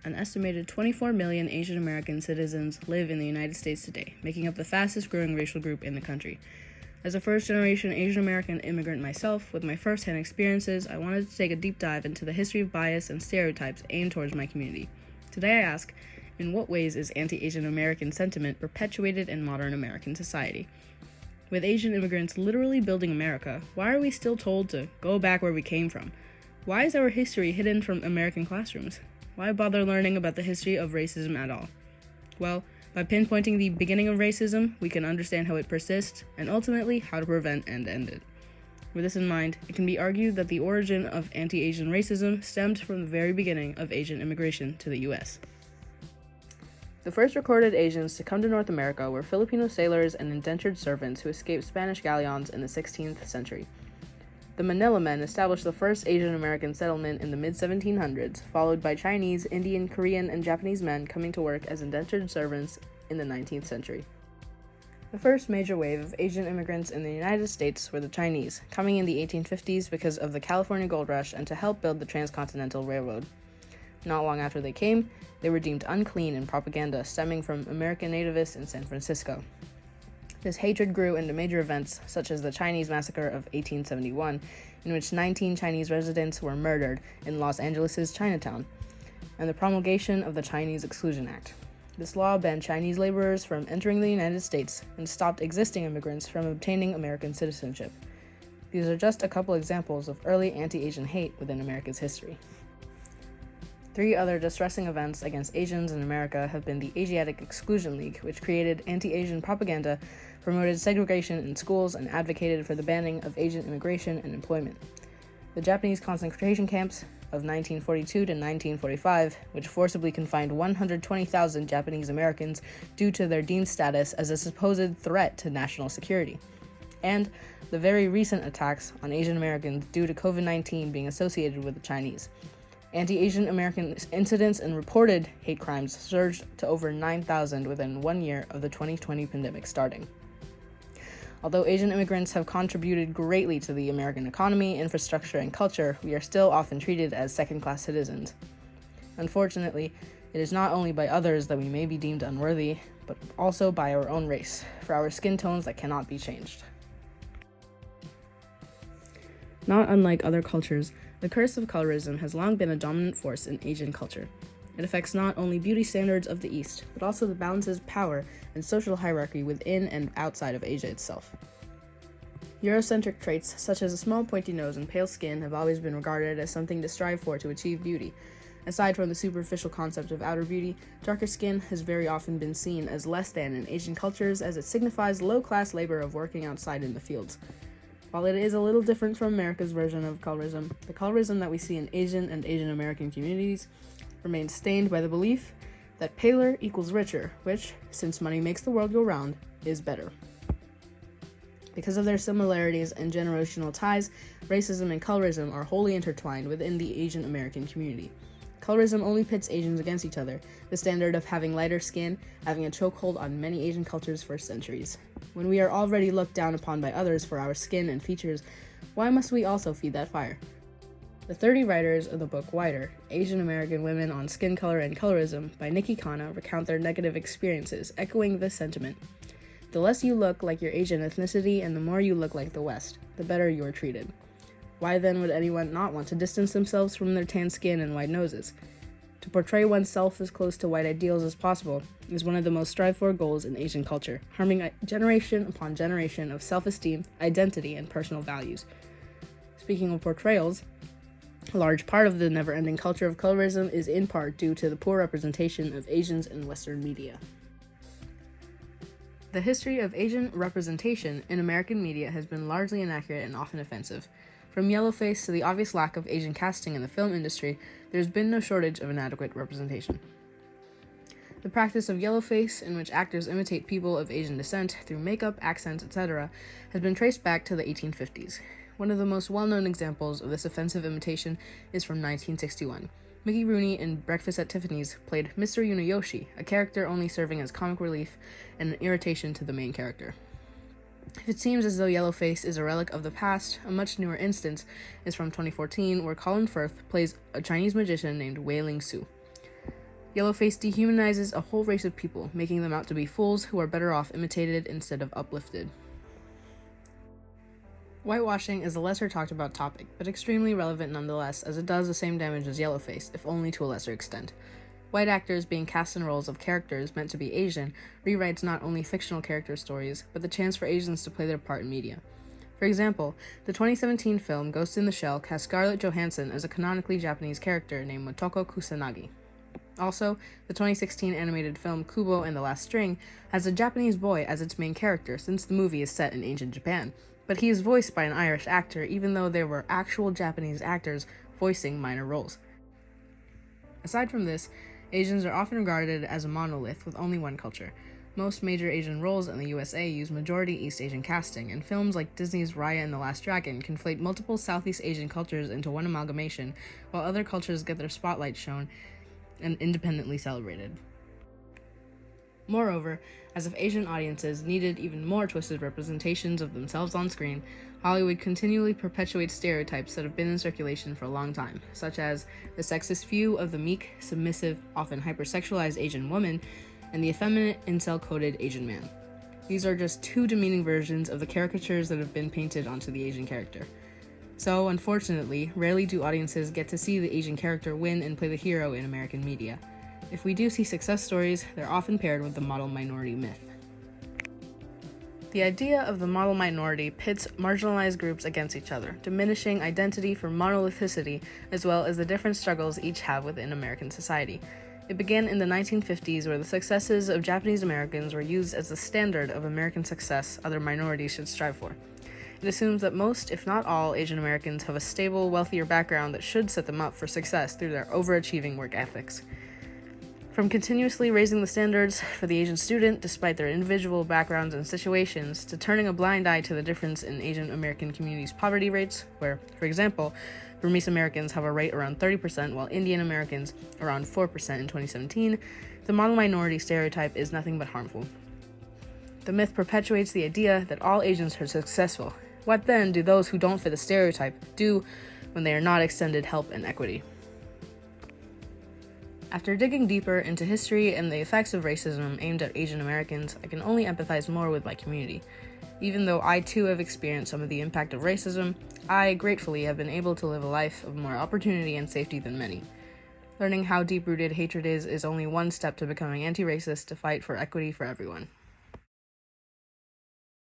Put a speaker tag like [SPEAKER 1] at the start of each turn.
[SPEAKER 1] An estimated 24 million Asian American citizens live in the United States today, making up the fastest growing racial group in the country. As a first-generation Asian American immigrant myself, with my first-hand experiences, I wanted to take a deep dive into the history of bias and stereotypes aimed towards my community. Today I ask, in what ways is anti-Asian American sentiment perpetuated in modern American society? With Asian immigrants literally building America, why are we still told to go back where we came from? Why is our history hidden from American classrooms? Why bother learning about the history of racism at all? Well, by pinpointing the beginning of racism, we can understand how it persists, and ultimately how to prevent and end it. With this in mind, it can be argued that the origin of anti-Asian racism stemmed from the very beginning of Asian immigration to the U.S. The first recorded Asians to come to North America were Filipino sailors and indentured servants who escaped Spanish galleons in the 16th century. The Manila Men established the first Asian American settlement in the mid-1700s, followed by Chinese, Indian, Korean, and Japanese men coming to work as indentured servants in the 19th century. The first major wave of Asian immigrants in the United States were the Chinese, coming in the 1850s because of the California Gold Rush and to help build the Transcontinental Railroad. Not long after they came, they were deemed unclean in propaganda stemming from American nativists in San Francisco. This hatred grew into major events such as the Chinese Massacre of 1871, in which 19 Chinese residents were murdered in Los Angeles' Chinatown, and the promulgation of the Chinese Exclusion Act. This law banned Chinese laborers from entering the United States and stopped existing immigrants from obtaining American citizenship. These are just a couple examples of early anti-Asian hate within America's history. 3 other distressing events against Asians in America have been the Asiatic Exclusion League, which created anti-Asian propaganda, promoted segregation in schools, and advocated for the banning of Asian immigration and employment. The Japanese concentration camps of 1942 to 1945, which forcibly confined 120,000 Japanese Americans due to their deemed status as a supposed threat to national security. And the very recent attacks on Asian Americans due to COVID-19 being associated with the Chinese. Anti-Asian American incidents and reported hate crimes surged to over 9,000 within 1 year of the 2020 pandemic starting. Although Asian immigrants have contributed greatly to the American economy, infrastructure, and culture, we are still often treated as second-class citizens. Unfortunately, it is not only by others that we may be deemed unworthy, but also by our own race, for our skin tones that cannot be changed. Not unlike other cultures, the curse of colorism has long been a dominant force in Asian culture. It affects not only beauty standards of the East, but also the balances of power and social hierarchy within and outside of Asia itself. Eurocentric traits such as a small pointy nose and pale skin have always been regarded as something to strive for to achieve beauty. Aside from the superficial concept of outer beauty, darker skin has very often been seen as less than in Asian cultures as it signifies low-class labor of working outside in the fields. While it is a little different from America's version of colorism, the colorism that we see in Asian and Asian American communities remains stained by the belief that paler equals richer, which, since money makes the world go round, is better. Because of their similarities and generational ties, racism and colorism are wholly intertwined within the Asian American community. Colorism only pits Asians against each other, the standard of having lighter skin having a chokehold on many Asian cultures for centuries. When we are already looked down upon by others for our skin and features, why must we also feed that fire? The 30 writers of the book Whiter, Asian American Women on Skin Color and Colorism by Nikki Khanna recount their negative experiences, echoing this sentiment. The less you look like your Asian ethnicity and the more you look like the West, the better you are treated. Why then would anyone not want to distance themselves from their tan skin and white noses? To portray oneself as close to white ideals as possible is one of the most strived for goals in Asian culture, harming generation upon generation of self-esteem, identity, and personal values. Speaking of portrayals, a large part of the never-ending culture of colorism is in part due to the poor representation of Asians in Western media. The history of Asian representation in American media has been largely inaccurate and often offensive. From yellowface to the obvious lack of Asian casting in the film industry, there's been no shortage of inadequate representation. The practice of yellowface, in which actors imitate people of Asian descent through makeup, accents, etc., has been traced back to the 1850s. One of the most well-known examples of this offensive imitation is from 1961. Mickey Rooney in Breakfast at Tiffany's played Mr. Yunoyoshi, a character only serving as comic relief and an irritation to the main character. If it seems as though yellowface is a relic of the past, a much newer instance is from 2014, where Colin Firth plays a Chinese magician named Wei Ling Su. Yellowface dehumanizes a whole race of people, making them out to be fools who are better off imitated instead of uplifted. Whitewashing is a lesser talked about topic, but extremely relevant nonetheless, as it does the same damage as Yellowface, if only to a lesser extent. White actors being cast in roles of characters meant to be Asian rewrites not only fictional character stories, but the chance for Asians to play their part in media. For example, the 2017 film Ghost in the Shell cast Scarlett Johansson as a canonically Japanese character named Motoko Kusanagi. Also, the 2016 animated film Kubo and the Last String has a Japanese boy as its main character since the movie is set in ancient Japan, but he is voiced by an Irish actor even though there were actual Japanese actors voicing minor roles. Aside from this, Asians are often regarded as a monolith with only one culture. Most major Asian roles in the USA use majority East Asian casting, and films like Disney's Raya and the Last Dragon conflate multiple Southeast Asian cultures into one amalgamation, while other cultures get their spotlight shown and independently celebrated. Moreover, as if Asian audiences needed even more twisted representations of themselves on screen, Hollywood continually perpetuates stereotypes that have been in circulation for a long time, such as the sexist view of the meek, submissive, often hypersexualized Asian woman, and the effeminate, incel-coded Asian man. These are just two demeaning versions of the caricatures that have been painted onto the Asian character. So, unfortunately, rarely do audiences get to see the Asian character win and play the hero in American media. If we do see success stories, they're often paired with the model minority myth. The idea of the model minority pits marginalized groups against each other, diminishing identity for monolithicity as well as the different struggles each have within American society. It began in the 1950s, where the successes of Japanese Americans were used as the standard of American success other minorities should strive for. It assumes that most, if not all, Asian Americans have a stable, wealthier background that should set them up for success through their overachieving work ethics. From continuously raising the standards for the Asian student despite their individual backgrounds and situations, to turning a blind eye to the difference in Asian American communities' poverty rates, where, for example, Burmese Americans have a rate around 30%, while Indian Americans around 4% in 2017, the model minority stereotype is nothing but harmful. The myth perpetuates the idea that all Asians are successful. What then do those who don't fit the stereotype do when they are not extended help and equity? After digging deeper into history and the effects of racism aimed at Asian Americans, I can only empathize more with my community. Even though I too have experienced some of the impact of racism, I gratefully have been able to live a life of more opportunity and safety than many. Learning how deep-rooted hatred is only one step to becoming anti-racist to fight for equity for everyone.